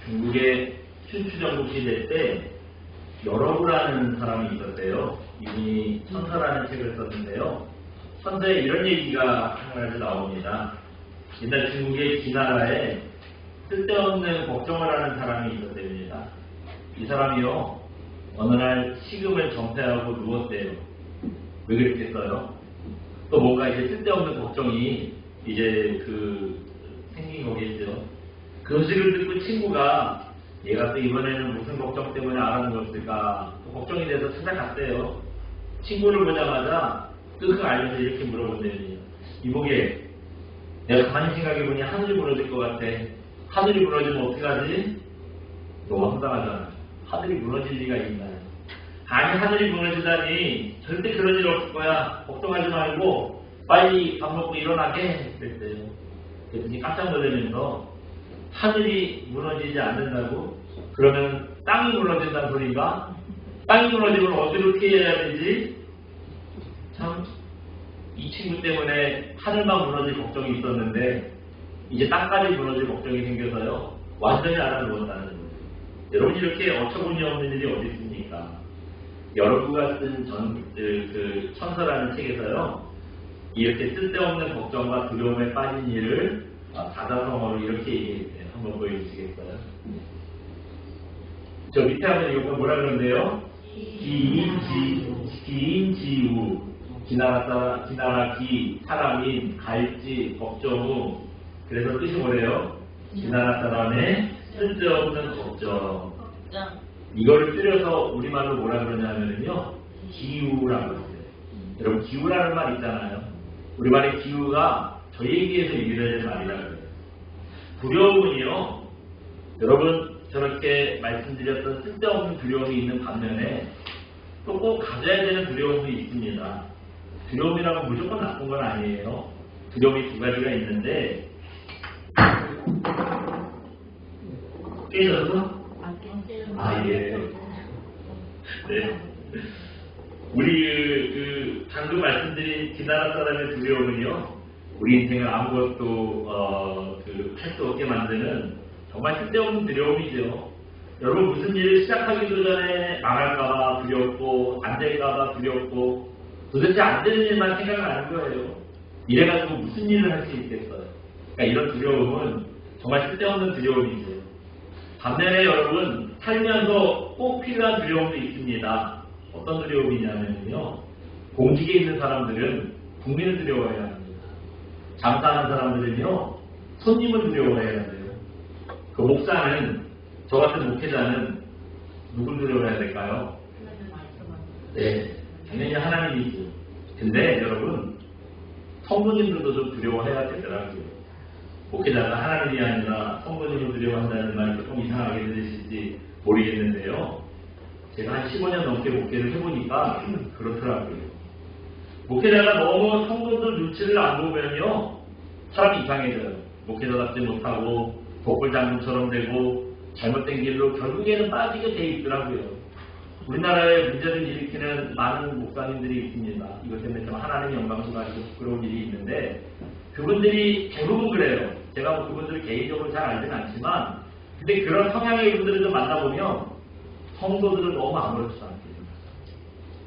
중국의 춘추전국 시대 때 여러구라는 사람이 있었대요. 이분이 천서라는 책을 썼는데요. 천서에 이런 얘기가 한 가지 나옵니다. 옛날 중국의 기나라에 쓸데없는 걱정을 하는 사람이 있었답니다. 이 사람이요, 어느 날 식음을 정패하고 누웠대요. 왜 그랬겠어요? 또 뭔가 이제 쓸데없는 걱정이 이제 생긴 거겠죠. 그 소식을 듣고 친구가 얘가 또 이번에는 무슨 걱정 때문에 알아누웠을까 또 걱정이 돼서 찾아갔대요. 친구를 보자마자 끙끙 앓면서 이렇게 물어본대요. 이보게, 내가 가만히 생각해보니 하늘이 무너질 것 같아. 하늘이 무너지면 어떡하지? 너무 황당하잖아. 하늘이 무너질 리가 있나요? 아니, 하늘이 무너지다니 절대 그런 일 없을 거야. 걱정하지 말고 빨리 밥 먹고 일어나게 그랬대요. 그랬더니 깜짝 놀라면서 하늘이 무너지지 않는다고? 그러면 땅이 무너진다는 소리인가? 땅이 무너지면 어디로 피해야 되지? 참, 이 친구 때문에 하늘만 무너질 걱정이 있었는데 이제 땅까지 무너질 걱정이 생겨서요, 완전히 알아누웠다는 거예요. 여러분, 이렇게 어처구니 없는 일이 어디 있습니까? 여러분가 쓴 천서라는 책에서요, 이렇게 쓸데없는 걱정과 두려움에 빠진 일을 사자성어로 이렇게 얘기했어요. 한번 보여주시겠어요? 저 밑에 하면 이거 뭐라 그러는데요? 기인지우, 기나라 기, 사람인, 갈지, 걱정우. 그래서 뜻이 뭐래요? 기나라 사람의 쓸데없는 걱정. 이거를 줄여서 우리말로 뭐라 그러냐면요, 기우라고 했어요. 여러분, 기우라는 말 있잖아요. 우리말의 기우가 저희에게서 유래된 말이라고 해요. 두려움은요, 여러분, 저렇게 말씀드렸던 쓸데없는 두려움이 있는 반면에 또 꼭 가져야 되는 두려움이 있습니다. 두려움이라고 무조건 나쁜 건 아니에요. 두려움이 두 가지가 있는데, 깨져서? 예. 네. 우리 방금 말씀드린 기나라 사람의 두려움은요, 우리 인생을 아무것도 할 수 없게 만드는 정말 쓸데없는 두려움이죠. 여러분, 무슨 일을 시작하기도 전에 망할까봐 두렵고, 안 될까봐 두렵고, 도대체 안 되는 일만 생각나는 거예요. 이래가지고 무슨 일을 할 수 있겠어요? 그러니까 이런 두려움은 정말 쓸데없는 두려움이죠. 반면에 여러분, 살면서 꼭 필요한 두려움도 있습니다. 어떤 두려움이냐면요, 공직에 있는 사람들은 국민을 두려워해야 합니다. 장사하는 사람들은요, 손님을 두려워해야 돼요. 그 목사는, 저 같은 목회자는 누굴 두려워해야 될까요? 네, 당연히 하나님이죠. 근데 여러분, 성도님들도 좀 두려워해야 되더라고요. 목회자가 하나님이 아니라 성도님을 두려워한다는 말이 조금 이상하게 들리실지 모르겠는데요. 제가 한 15년 넘게 목회를 해보니까 그렇더라고요. 목회자가 너무 성도들 눈치를 안 보면요, 사람이 이상해져요. 목회자답지 못하고 독불장군처럼 되고 잘못된 길로 결국에는 빠지게 돼 있더라고요. 우리나라에 문제를 일으키는 많은 목사님들이 있습니다. 이것 때문에 좀 하나님의 영광을 가지고 부끄러운 일이 있는데, 그분들이 대부분 그래요. 제가 뭐 그분들을 개인적으로 잘 알지는 않지만, 근데 그런 성향의 분들을 좀 만나보면 성도들은 너무 아무렇지도 않게 생각해요.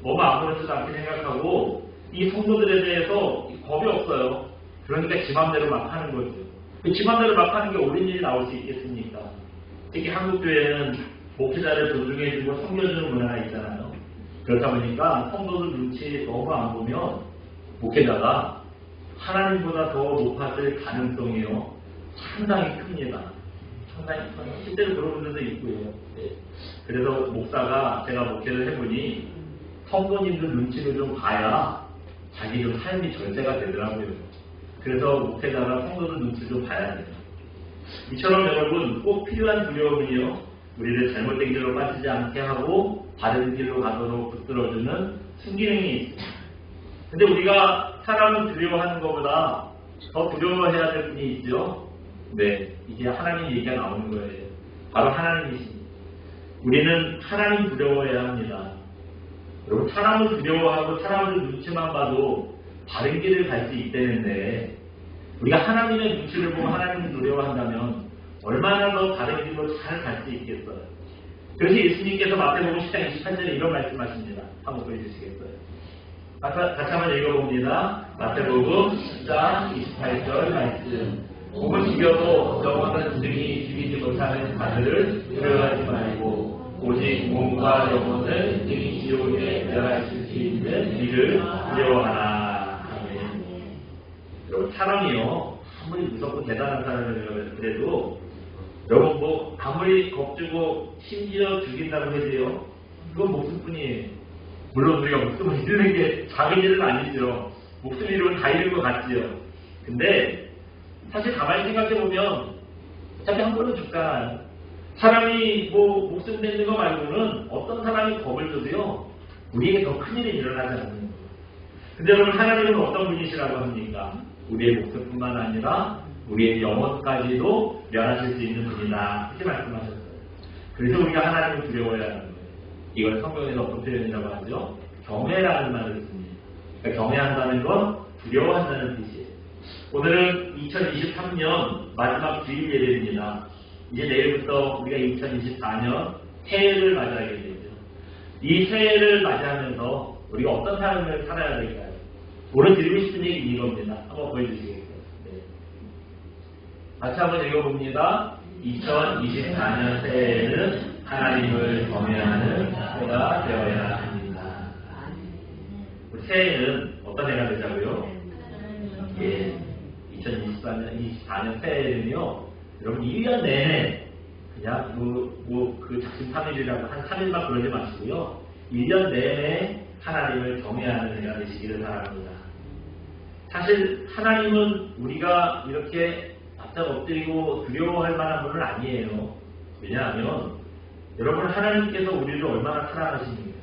너무 아무렇지도 않게 생각하고 이 성도들에 대해서 겁이 없어요. 그러니까 지 맘대로 막 하는 거죠. 지 맘대로 막 하는 게 옳은 일이 나올 수 있겠습니까? 특히 한국교회는 목회자를 존중해주고 섬겨주는 문화가 있잖아요. 그렇다 보니까 성도들 눈치 너무 안 보면 목회자가 하나님보다 더 높아질 가능성이요, 상당히 큽니다. 상당히 커요. 실제로 그런 분들도 있고요. 네. 그래서 목사가, 제가 목회를 해보니 성도님들 눈치를 좀 봐야 자기 좀 삶이 절제가 되더라고요. 그래서 목회자가 성도들 눈치 좀 봐야 돼요. 이처럼 여러분, 꼭 필요한 두려움은요, 우리를 잘못된 길로 빠지지 않게 하고 바른 길로 가도록 붙들어주는 순기능이 있습니다. 근데 우리가 사람을 두려워하는 것보다 더 두려워해야 될 분이 있죠. 네, 이게 하나님 얘기가 나오는 거예요. 바로 하나님이십니다. 우리는 하나님 두려워해야 합니다. 여러분, 사람을 두려워하고 사람들 눈치만 봐도 바른 길을 갈 수 있다는데, 우리가 하나님의 눈치를 보고 하나님을 두려워한다면 얼마나 더 바른 길로 잘 갈 수 있겠어요. 그래서 예수님께서 마태복음 10장 28절에 이런 말씀하십니다. 한번 보여주시겠어요? 같이 한번 읽어봅니다. 마태복음 10장 28절 말씀. 몸을 죽여도 영혼은 능히 죽이지 못하는 자들을 두려워하지 말고 오직 몸과 영혼을 능히 지옥에 내려가실 수 있는 이를 두려워하라. 아멘. 여러분, 사람이요, 아무리 무섭고 대단한 사람이라고 그래도 여러분, 뭐 아무리 겁주고 심지어 죽인다고 해도요, 그건 목숨뿐이에요. 물론 우리가 목숨을 잃는 게 작은 일은 아니죠. 목숨 잃으면 다 잃은 것 같지요. 근데 사실 가만히 생각해보면 어차피 한 번은 죽잖아요. 사람이 뭐 목숨 내는 거 말고는 어떤 사람이 겁을 줘도요, 우리에게 더 큰일이 일어나지 않는 거예요. 근데 여러분, 하나님은 어떤 분이시라고 합니까? 우리의 목숨뿐만 아니라 우리의 영혼까지도 멸하실 수 있는 분이다. 이렇게 말씀하셨어요. 그래서 우리가 하나님을 두려워해야 하는 거예요. 이걸 성경에서 어떤 표현이라고 하죠? 경외라는 말을 씁니다. 그러니까 경외한다는 건 두려워한다는 뜻이에요. 오늘은 2023년 마지막 주일 예배입니다. 이제 내일부터 우리가 2024년 새해를 맞이하게 되죠. 이 새해를 맞이하면서 우리가 어떤 삶을 살아야 될까요? 오늘 드리고 싶은 얘기 이겁니다. 한번 보여주시겠어요? 네. 같이 한번 읽어봅니다. 2024년 새해에는 하나님을 경외하는 새해가 되어야 합니다. 우리 새해는 어떤 해가 되자고요? 예, 2024년 새해는요, 여러분 1년 내내 그냥 그 작심 3일이라고 한 3일만 그러지 마시고요. 1년 내내 하나님을 경외하는 해가 되시기를 바랍니다. 사실 하나님은 우리가 이렇게 바짝 엎드리고 두려워할 만한 분은 아니에요. 왜냐하면 여러분, 하나님께서 우리를 얼마나 사랑하십니까?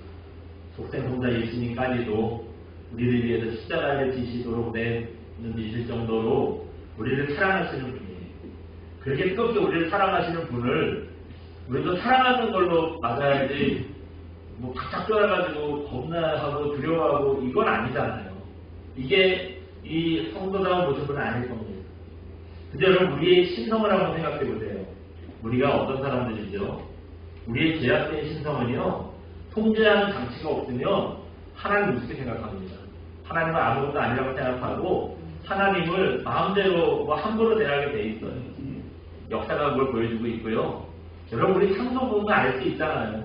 속생성자 예수님까지도 우리를 위해서 십자가를 지시도록 내주실 정도로 우리를 사랑하시는 분이에요. 그렇게 뜨겁게 우리를 사랑하시는 분을 우리도 사랑하는 걸로 맞아야지, 뭐 바짝 쫄아가지고 겁나하고 두려워하고 이건 아니잖아요. 이게 이 성도다운 모습은 아닐 겁니다. 근데 여러분, 우리의 신성을 한번 생각해 보세요. 우리가 어떤 사람들이죠? 우리의 제약된 신성은요, 통제하는 장치가 없으면 하나님을 우습게 생각합니다. 하나님은 아무것도 아니라고 생각하고 하나님을 마음대로 함부로 대하게 돼 있어요. 역사가 그걸 보여주고 있고요. 여러분, 우리 창조 보면 알 수 있잖아요.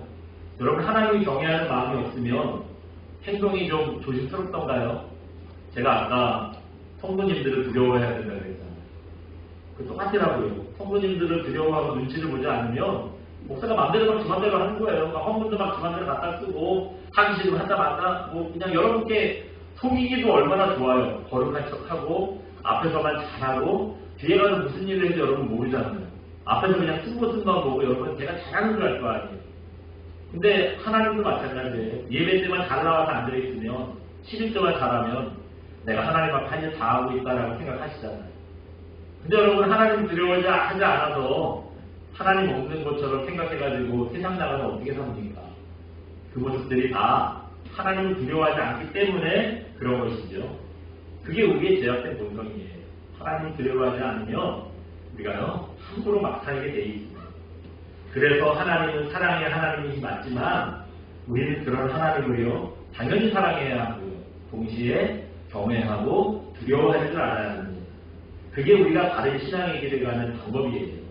여러분, 하나님을 경외하는 마음이 없으면 행동이 좀 조심스럽던가요? 제가 아까 성도님들을 두려워해야 된다고 그랬잖아요. 그 똑같더라고요. 성도님들을 두려워하고 눈치를 보지 않으면 목사가 맘대로 막 주맘대로 하는 거예요. 막 헌문도 막 주맘대로 갖다 쓰고 하기 싫으면 한다 만다 뭐 그냥 여러분께 속이기도 얼마나 좋아요. 거룩한 척하고 앞에서만 잘하고 뒤에 가서 무슨 일을 해도 여러분 모르잖아요. 앞에서 그냥 쓴 것만 보고 여러분 제가 잘하는 줄 알 거 아니에요. 근데 하나님도 마찬가지예요. 예배 때만 잘 나와서 앉아있으면 11조만 잘하면 내가 하나님 앞에 한 일 다 하고 있다라고 생각하시잖아요. 근데 여러분, 하나님 두려워하지 않아서 하나님 없는 것처럼 생각해가지고 세상 나가서 어떻게 삽니까? 그 모습들이 다 하나님을 두려워하지 않기 때문에 그런 것이죠. 그게 우리의 제약된 본성이에요. 하나님을 두려워하지 않으면 우리가요, 함부로 막 살게 돼 있습니다. 그래서 하나님은 사랑의 하나님이 맞지만 우리는 그런 하나님을요, 당연히 사랑해야 하고요, 동시에 경외하고 두려워할 줄 알아야 합니다. 그게 우리가 바른 신앙의 길을 가는 방법이에요.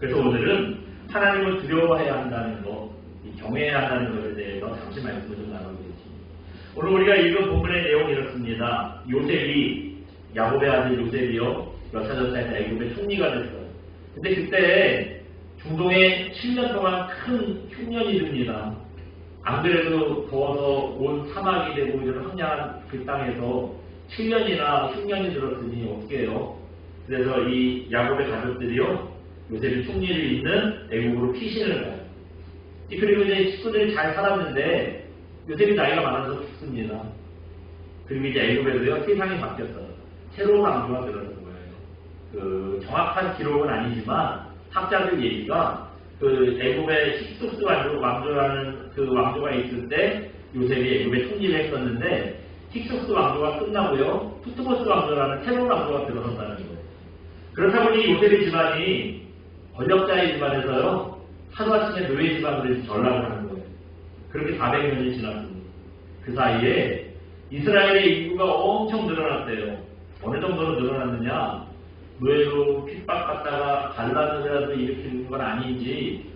그래서 오늘은 하나님을 두려워해야 한다는 것, 경외해야 한다는 것에 대해서 잠시 말씀을 좀 나눠보겠습니다. 오늘 우리가 읽은 본문의 내용이 이렇습니다. 요셉이, 야곱의 아들 요셉이요, 여차저차해서 애굽의 총리가 됐어요. 근데 그때 중동에 7년 동안 큰 흉년이 듭니다. 안 그래도 더워서 온 사막이 되고 이런 황량한 그 땅에서 7년이나 흉년이 들었으니 어떻게 해요? 그래서 이 야곱의 가족들이요, 요셉이 총리를 잇는 애국으로 피신을 가요. 그리고 이제 식구들이 잘 살았는데 요셉이 나이가 많아서 죽습니다. 그리고 이제 애국에도요, 세상이 바뀌었어요. 새로운 왕조가 들어선 거예요. 정확한 기록은 아니지만 학자들 얘기가 애굽의 힉소스 왕조라는 그 왕조가 있을 때 요셉이 애굽의 총리를 했었는데 힉소스 왕조가 끝나고요, 투트모스 왕조라는 새로운 왕조가 들어선다는 거예요. 그렇다 보니 요셉의 집안이 권력자의 집안에서요, 하루아침에 노예 집안으로 전락을 하는 거예요. 그렇게 400년이 지났습니다. 그 사이에 이스라엘의 인구가 엄청 늘어났대요. 어느 정도로 늘어났느냐? 노예로 핍박받다가 반란이라도 일으키는 건 아닌지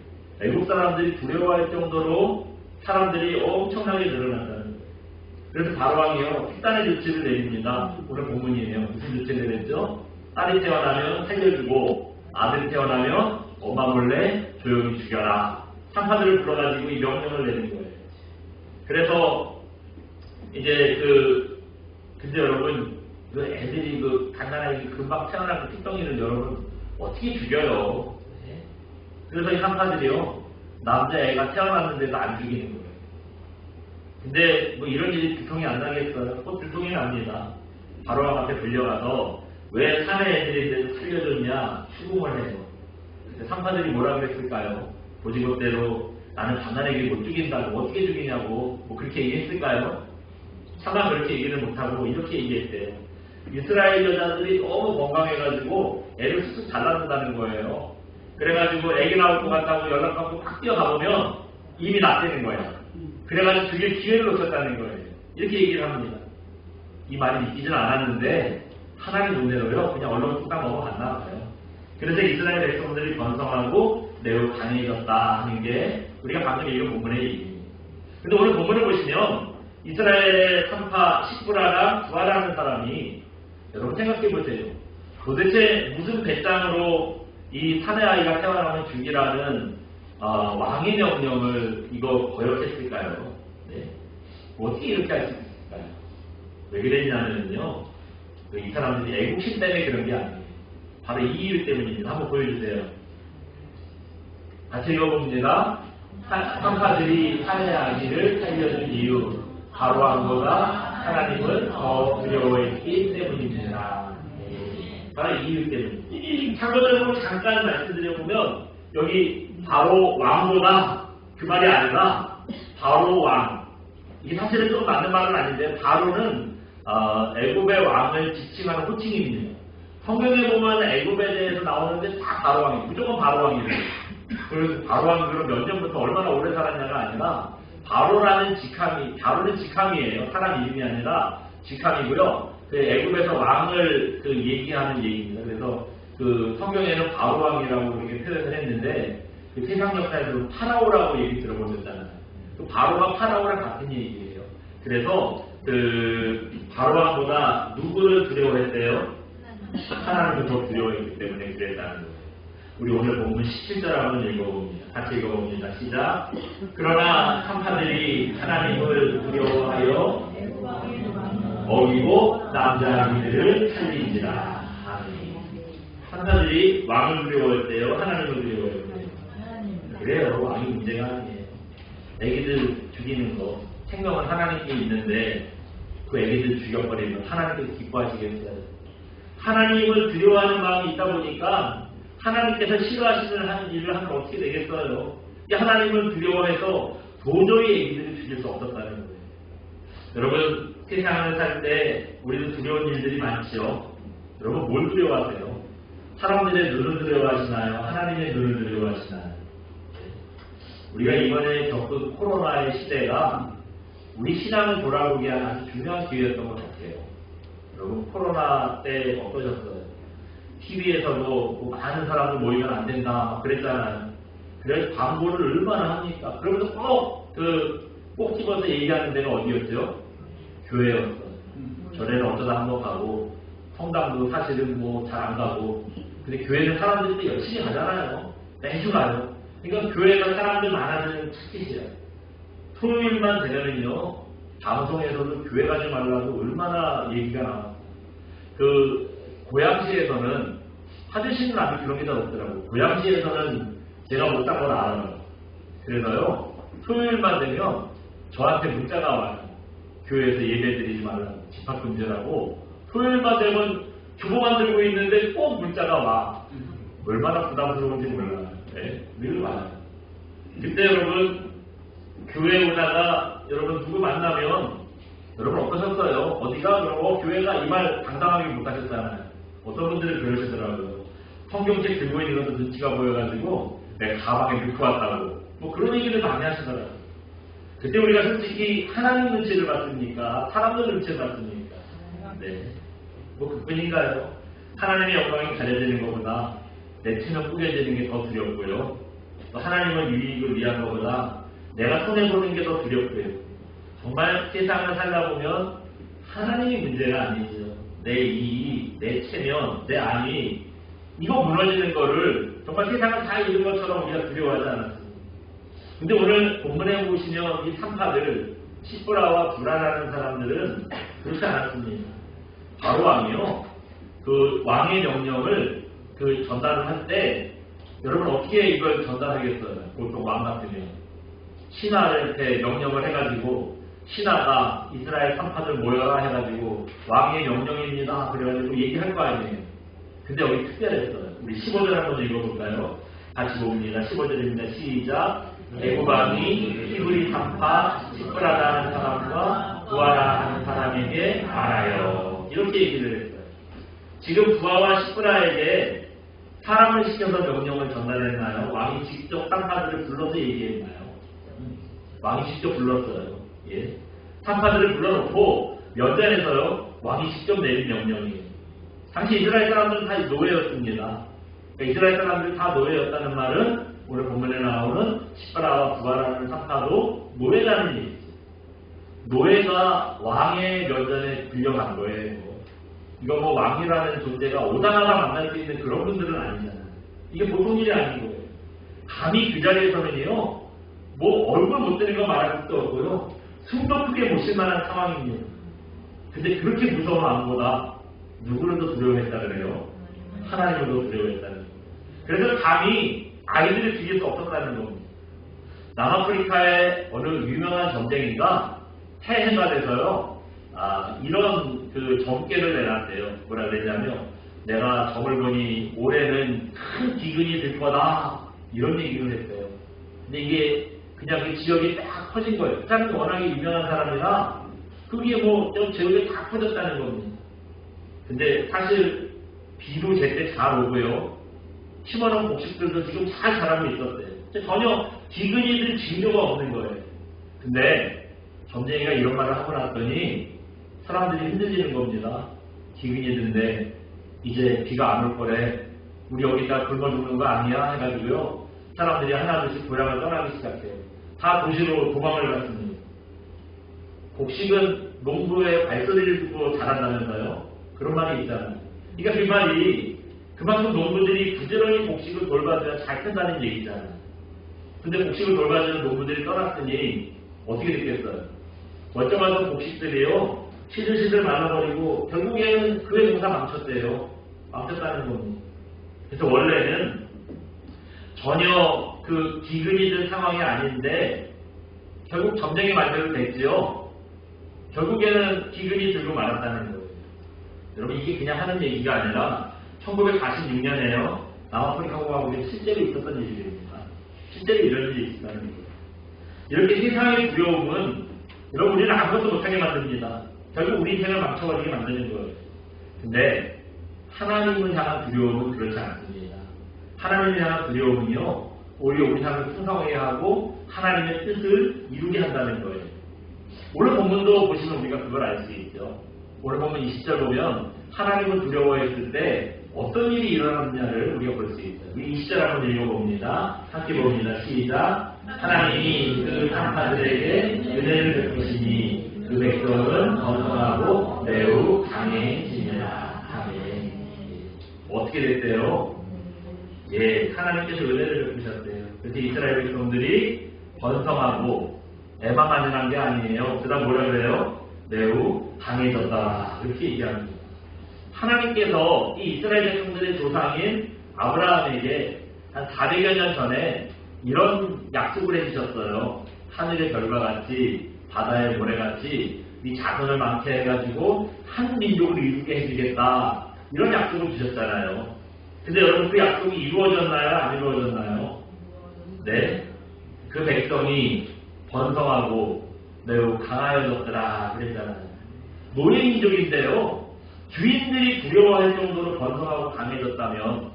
애국 사람들이 두려워할 정도로 사람들이 엄청나게 늘어났다는 거예요. 그래서 바로왕이요, 특단의 조치를 내립니다. 오늘 본문이에요. 무슨 조치를 내렸죠? 딸이 태어나면 살려주고 아들이 태어나면 엄마 몰래 조용히 죽여라. 산파들을 불러가지고 이 명령을 내린 거예요. 그래서 이제 근데 여러분, 그 애들이 간단하게 금방 태어난 그 핏덩이를 여러분 어떻게 죽여요? 그래서 이 산파들이요, 남자애가 태어났는데도 안 죽이는 거예요. 근데 뭐 이런 일이 들통이 안 나겠어요? 꼭 들통이 납니다. 바로왕 앞에 불려가서 왜 사내 애들이 살려줬냐 추궁을 해요. 산파들이 뭐라 그랬을까요? 고지것대로 나는 장난에게 못 죽인다고 어떻게 죽이냐고 뭐 그렇게 얘기했을까요? 차마 그렇게 얘기를 못하고 이렇게 얘기했대요. 이스라엘 여자들이 너무 건강해가지고 애를 쑥쑥 잘 낳는다는 거예요. 그래가지고 애기 나올 것 같다고 연락받고 팍 뛰어가보면 이미 낳대는 거예요. 그래가지고 죽일 기회를 놓쳤다는 거예요. 이렇게 얘기를 합니다. 이 말이 믿기진 않았는데 하나님 눈대로요, 그냥 얼른 뚝딱 넘어갔나 봐요. 그래서 이스라엘 백성들이 번성하고 매우 강해졌다 하는 게 우리가 방금 읽은 본문의 얘기입니다. 근데 오늘 본문을 보시면 이스라엘의 산파 시브라가 부하라는 사람이, 여러분 생각해 보세요. 도대체 무슨 배짱으로 이 사내 아이가 태어나면 죽이라는 왕의 명령을 이거 거역했을까요? 네. 어떻게 이렇게 할 수 있을까요? 왜 그랬냐면요, 이 사람들이 애국심 때문에 그런 게 아니에요. 바로 이 이유 때문입니다. 한번 보여주세요. 같이 읽어봅니다. 산파들이 사내 아기를 살려준 이유, 바로왕보다 하나님을 더 두려워했기 때문입니다. 바로 이 이유 때문입니다. 참고적으로 잠깐 말씀드려보면 여기 바로 왕보다 그 말이 아니라 바로 왕, 이게 사실은 좀 맞는 말은 아닌데 바로는 애굽의 왕을 지칭하는 호칭입니다. 성경에 보면 애굽에 대해서 나오는데 다 바로 왕이에요. 무조건 바로 왕이에요. 그래서 바로 왕이 그럼 몇 년부터 얼마나 오래 살았냐가 아니라 바로라는 직함이, 바로는 직함이에요. 사람 이름이 아니라 직함이고요. 그 애굽에서 왕을 얘기하는 얘기입니다. 그래서 그 성경에는 바로 왕이라고 이렇게 표현을 했는데 그 세상 역사에서 파라오라고 얘기 들어보셨잖아요. 그 바로가 파라오랑 같은 얘기예요. 그래서 그 바로 왕보다 누구를 두려워했대요? 하나님을 더 두려워했기 때문에 그랬다는 거예요. 우리 오늘 본문 17절 한번 읽어봅니다. 같이 읽어봅니다. 시작. 그러나 산파들이 하나님을 두려워하여 어기고 남자아기들을 살린지라. 산파들이 왕을 두려워했대요? 하나님을 두려워했대요? 그래요. 왕이 문제가 아니에요. 애기들 죽이는 거, 생명은 하나님께 있는데 그 애기들 죽여버리면 하나님께서 기뻐하시겠어요? 하나님을 두려워하는 마음이 있다 보니까 하나님께서 싫어하시는 일을 하면 어떻게 되겠어요? 이 하나님을 두려워해서 도저히 애기들을 죽일 수 없었다는 거예요. 여러분, 세상을 살 때 우리도 두려운 일들이 많죠. 여러분, 뭘 두려워하세요? 사람들의 눈을 두려워하시나요? 하나님의 눈을 두려워하시나요? 우리가 이번에 겪은 코로나의 시대가 우리 신앙을 돌아보기 위한 아주 중요한 기회였던 것 같아요. 여러분, 코로나 때 어떠셨어요? TV에서도 뭐 많은 사람들 모이면 안 된다 그랬잖아요. 그래서 광고를 얼마나 합니까? 그러면서 꼭 집어서 얘기하는 데가 어디였죠? 교회였어요. 전에는 어쩌다 한번 가고 성당도 사실은 뭐 잘 안 가고, 근데 교회는 사람들이 또 열심히 가잖아요. 매주 가요. 그러니까 교회가 사람들 많아지는 특징이에요. 토요일만 되면은요, 방송에서도 교회 가지 말라고 얼마나 얘기가 나와요. 그 고양시에서는 하드시는 아직 그런 게 다 없더라고요. 고양시에서는 제가 못한 걸 알아요. 그래서요, 토요일만 되면 저한테 문자가 와요. 교회에서 예배 드리지 말라고, 집합금지라고. 토요일만 되면 교보만 들고 있는데 꼭 문자가 와. 얼마나 부담스러운지 몰라요. 네, 늘 와요. 그때 여러분, 교회 오다가 여러분 누구 만나면 여러분 어떠셨어요? 어디가? 그러고 교회가 이 말 당당하게 못하셨잖아요. 어떤 분들은 그러시더라고요. 성경책 들고 있는 것도 눈치가 보여가지고 내 가방에 넣고 왔다고 뭐 그런 얘기를 많이 하시더라고요. 그때 우리가 솔직히 하나님 눈치를 봤습니까? 사람들 눈치를 봤습니까? 네. 뭐 그뿐인가요? 하나님의 영광이 가려지는 것보다 내 체면 꾸겨지는 게 더 두렵고요. 또 하나님의 유익을 위한 것보다 내가 손해보는 게 더 두렵고요. 정말 세상을 살다 보면 하나님이 문제가 아니죠. 내 이익, 내 체면, 내 안위 이거 무너지는 거를 정말 세상을 다 잃은 것처럼 우리가 두려워하지 않았습니다. 근데 오늘 본문에 보시면 이 산파들 시브라와 불안하는 사람들은 그렇지 않았습니다. 바로 왕이요. 그 왕의 명령을 그 전달을 할 때 여러분 어떻게 이걸 전달하겠어요? 보통 왕 같으면 신하한테 명령을 해가지고 신하가 이스라엘 산파들 모여라 해가지고 왕의 명령입니다. 그래가지고 얘기할 거 아니에요. 근데 여기 특별했어요. 우리 15절 한번 읽어볼까요? 같이 봅니다. 15절입니다. 시작. 애굽왕이 히브리 산파 시브라라는 사람과 부하라는 사람에게 말하여 이렇게 얘기를 했어요. 지금 부하와 시브라에게 사람을 시켜서 명령을 전달했나요? 왕이 직접 산파들을 불러서 얘기했나요? 왕이 직접 불렀어요. 예. 산파들을 불러놓고 면전에서요 왕이 직접 내린 명령이에요. 당시 이스라엘 사람들은 다 노예였습니다. 그러니까 이스라엘 사람들이 다 노예였다는 말은 오늘 본문에 나오는 시브라와 부하라는 산파도 노예라는 얘기죠. 노예가 왕의 면전에 불려간 거예요. 이거 뭐 왕이라는 존재가 오다가다 만날 수 있는 그런 분들은 아니잖아요. 이게 보통 일이 아닌 거예요. 감히 그 자리에서는요, 뭐 얼굴 못 드는 거 말할 것도 없고요. 숨도 크게 못 쉴 만한 상황입니다. 근데 그렇게 무서운 왕보다 누구를 더 두려워했다 그래요? 하나님을 더 두려워했다는 거예요. 그래서 감히 아이들을 죽일 수 없었다는 겁니다. 남아프리카의 어느 유명한 전쟁인가 해해가 돼서요. 이런 그 점괘를 내놨대요. 뭐라 그랬냐면 내가 점을 보니 올해는 큰 기근이 될 거다 이런 얘기를 했어요. 근데 이게 그냥 그 지역이 딱 커진 거예요. 그 사람이 워낙에 유명한 사람이라 그게 뭐 지역에 다 커졌다는 겁니다. 근데 사실 비도 제때 잘 오고요. 심어놓은 곡식들도 지금 잘 자라고 있었대요. 전혀 기근이 들 징조가 없는 거예요. 근데 점쟁이가 이런 말을 하고 났더니 사람들이 흔들리는 겁니다. 기근이 든데 이제 비가 안 올 거래. 우리 여기다 굶어 죽는 거 아니야? 해가지고요. 사람들이 하나둘씩 고향을 떠나기 시작해요. 다 도시로 도망을 갔습니다. 곡식은 농부의 발소리를 듣고 자란다면서요. 그런 말이 있잖아요. 그러니까 그 말이 그만큼 농부들이 부지런히 곡식을 돌봐줘야 잘 큰다는 얘기잖아요. 근데 곡식을 돌봐주는 농부들이 떠났으니 어떻게 됐겠어요? 멀쩡하던 곡식들이요. 시들시들 말라버리고 결국에는 그의 농사 망쳤대요. 망쳤다는 겁니다. 그래서 원래는 전혀 그 기근이 든 상황이 아닌데 결국 점쟁이 말대로 됐지요. 결국에는 기근이 들고 말았다는 거예요. 여러분 이게 그냥 하는 얘기가 아니라 1946년에요. 남아프리카 공화국에 실제로 있었던 일입니다. 실제로 이런 일이 있었다는 거예요. 이렇게 세상의 두려움은 여러분 우리는 아무것도 못하게 만듭니다. 결국 우리 인생을 망쳐버리게 만드는 거예요. 근데 하나님을 향한 두려움은 그렇지 않습니다. 하나님을 향한 두려움은요. 오히려 우리 삶을 풍성하게 하고 하나님의 뜻을 이루게 한다는 거예요. 오늘 본문도 보시면 우리가 그걸 알 수 있죠. 오늘 본문 20절 보면 하나님을 두려워했을 때 어떤 일이 일어났느냐를 우리가 볼 수 있어요. 우리 20절 한번 읽어봅니다. 함께 봅니다. 시작. 하나님이 그 산파들에게 은혜를 베푸시니 그 백성은 건강하고 매우 강해지니라. 아멘. 어떻게 됐대요? 예, 하나님께서 은혜를 베푸셨대요. 그래서 이스라엘 백성들이 번성하고 애망하는 게 아니에요. 그 다음 뭐라 그래요? 매우 강해졌다. 이렇게 얘기합니다. 하나님께서 이 이스라엘 백성들의 조상인 아브라함에게 한 400여 년 전에 이런 약속을 해주셨어요. 하늘의 별과 같이 바다의 모래같이 네 자손을 많게 해가지고 한 민족을 이루게 해주겠다. 이런 약속을 주셨잖아요. 근데 여러분 그 약속이 이루어졌나요? 안 이루어졌나요? 네. 그 백성이 번성하고 매우 강하여졌더라 그랬잖아요. 노예민족인데요. 주인들이 두려워할 정도로 번성하고 강해졌다면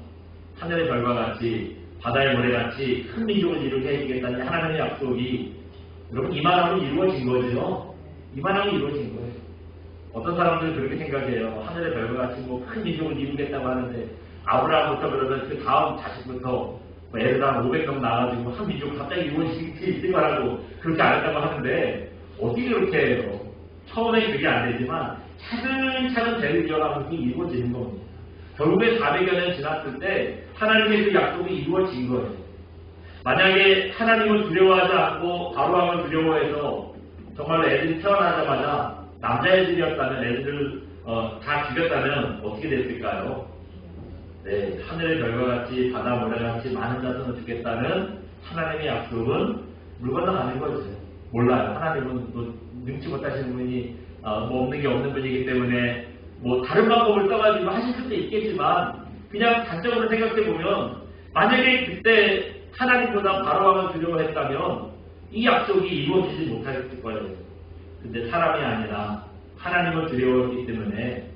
하늘의 별과 같이 바다의 모래같이 큰 민족을 이루게 해주겠다는 하나님의 약속이 여러분 이만하면 이루어진 거죠. 이만하면 이루어진 거예요. 어떤 사람들은 그렇게 생각해요. 하늘의 별과 같이 뭐 큰 민족을 이루겠다고 하는데 아브라함부터 그러면 그 다음 자식부터 뭐 예를 들어 500명 나와가지고 한 민족 갑자기 이루어질 수 있을 거라고 그렇게 안 했다고 하는데 어떻게 그렇게 해요? 처음에 그게 안 되지만 차근차근 대를 이어가면서 이루어지는 겁니다. 결국에 400여 년 지났을 때 하나님의 그 약속이 이루어진 거예요. 만약에 하나님을 두려워하지 않고 바로왕을 두려워해서 정말로 애들이 태어나자마자 남자애들이었다면 애들을 다 죽였다면 어떻게 됐을까요? 네, 하늘의 별과 같이 바다 모래같이 많은 자손을 주겠다는 하나님의 약속은 물 건너가는 거죠. 몰라요. 하나님은 뭐 능치 못하시는 분이 뭐 없는 게 없는 분이기 때문에 뭐 다른 방법을 써가지고 하실 수도 있겠지만 그냥 단적으로 생각해 보면 만약에 그때 하나님보다 바로왕을 두려워했다면 이 약속이 이루어지지 못했을 거예요. 근데 사람이 아니라 하나님을 두려워했기 때문에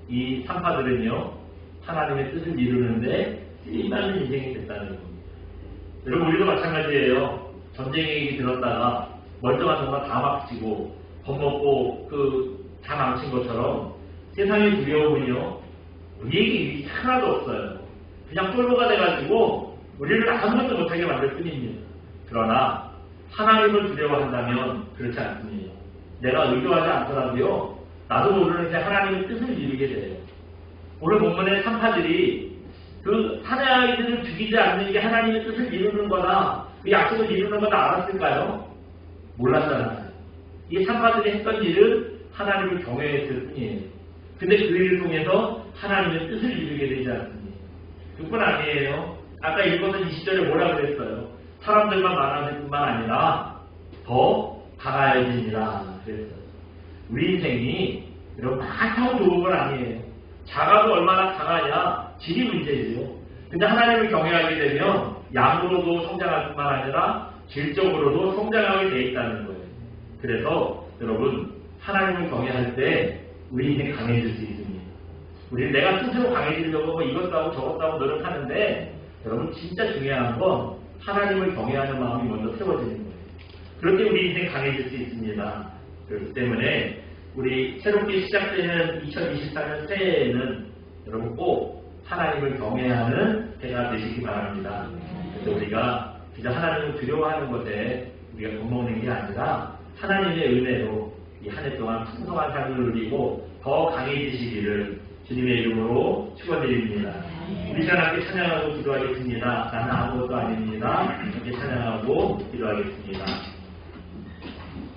이 산파들은요 하나님의 뜻을 이루는데 쓰임받는 인생이 됐다는 겁니다. 여러분 우리도 마찬가지예요. 전쟁 얘기 들었다가 멀쩡한 놈만 다 막치고 겁먹고 다 망친 것처럼 세상의 두려움은요 우리에게 유익이 하나도 없어요. 그냥 똘보가 돼가지고 우리를 아무것도 못하게 만들 뿐입니다. 그러나 하나님을 두려워한다면 그렇지 않습니다. 내가 의도하지 않더라도요 나도 모르는데 하나님의 뜻을 이루게 돼요. 오늘 본문의 산파들이 그 사내아이들을 죽이지 않는 게 하나님의 뜻을 이루는 거다, 그 약속을 이루는 거다 알았을까요? 몰랐잖아요. 이 산파들이 했던 일은 하나님을 경외했을 뿐이에요. 근데 그 일을 통해서 하나님의 뜻을 이루게 되지 않습니다. 그뿐 아니에요. 아까 읽었던 20절에 뭐라 그랬어요? 사람들만 많아질 뿐만 아니라 더 강하여지니라 그랬어요. 우리 인생이 여러분 많다고 좋은 건 아니에요. 작아도 얼마나 강하냐 질이 문제지요. 근데 하나님을 경외하게 되면 양으로도 성장할 뿐만 아니라 질적으로도 성장하게 돼 있다는 거예요. 그래서 여러분 하나님을 경외할 때 우리 인생 강해질 수 있습니다. 우리 내가 스스로 강해지려고 뭐 이것도 하고 저것도 하고 노력하는데 여러분 진짜 중요한 건 하나님을 경외하는 마음이 먼저 세워지는 거예요. 그럴 때 우리 인생 강해질 수 있습니다. 그렇기 때문에 우리 새롭게 시작되는 2024년 새해에는 여러분 꼭 하나님을 경외하는 해가 되시기 바랍니다. 그래서 우리가 그저 하나님을 두려워하는 것에 우리가 겁먹는 게 아니라 하나님의 은혜로 이 한 해 동안 풍성한 삶을 누리고 더 강해지시기를 주님의 이름으로 축원드립니다. 우리 시간 함께 찬양하고 기도하겠습니다. 나는 아무것도 아닙니다. 함께 찬양하고 기도하겠습니다.